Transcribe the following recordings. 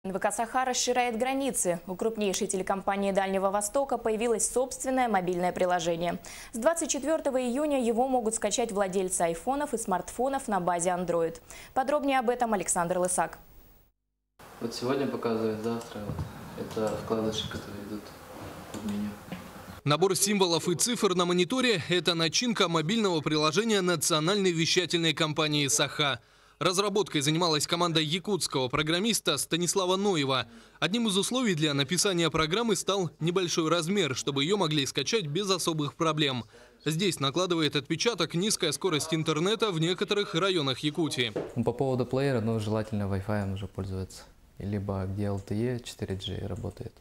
НВК «Саха» расширяет границы. У крупнейшей телекомпании Дальнего Востока появилось собственное мобильное приложение. С 24 июня его могут скачать владельцы айфонов и смартфонов на базе Android. Подробнее об этом Александр Лысак. Вот сегодня показывает, завтра это вкладыши, которые идут в меню. Набор символов и цифр на мониторе – это начинка мобильного приложения национальной вещательной компании «Саха». Разработкой занималась команда якутского программиста Станислава Ноева. Одним из условий для написания программы стал небольшой размер, чтобы ее могли скачать без особых проблем. Здесь накладывает отпечаток низкая скорость интернета в некоторых районах Якутии. По поводу плеера, желательно Wi-Fi уже пользоваться. Либо где LTE 4G работает.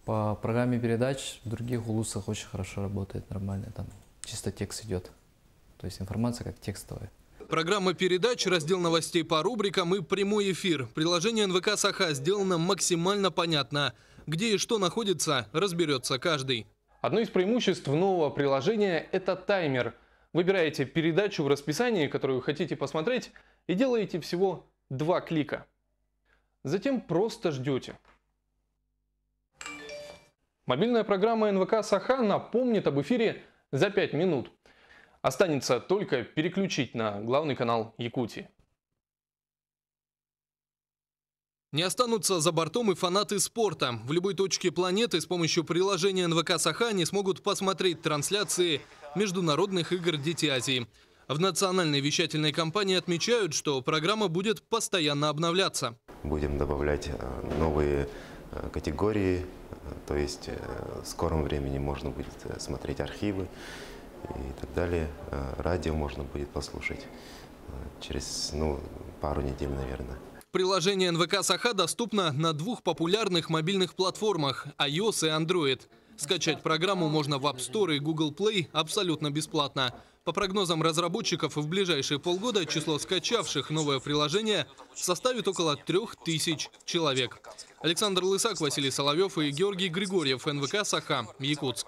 По программе передач в других улусах очень хорошо работает, нормально. Там чисто текст идет. То есть информация как текстовая. Программа передач, раздел новостей по рубрикам и прямой эфир. Приложение НВК «Саха» сделано максимально понятно. Где и что находится, разберется каждый. Одно из преимуществ нового приложения – это таймер. Выбираете передачу в расписании, которую хотите посмотреть, и делаете всего 2 клика. Затем просто ждете. Мобильная программа НВК «Саха» напомнит об эфире за 5 минут. Останется только переключить на главный канал Якутии. Не останутся за бортом и фанаты спорта. В любой точке планеты с помощью приложения НВК «Саха» они смогут посмотреть трансляции международных игр «Дети Азии». В национальной вещательной компании отмечают, что программа будет постоянно обновляться. Будем добавлять новые категории, то есть в скором времени можно будет смотреть архивы и так далее. Радио можно будет послушать через пару недель, наверное. Приложение НВК «Саха» доступно на 2 популярных мобильных платформах – iOS и Android. Скачать программу можно в App Store и Google Play абсолютно бесплатно. По прогнозам разработчиков, в ближайшие полгода число скачавших новое приложение составит около 3000 человек. Александр Лысак, Василий Соловьев и Георгий Григорьев, НВК «Саха», Якутск.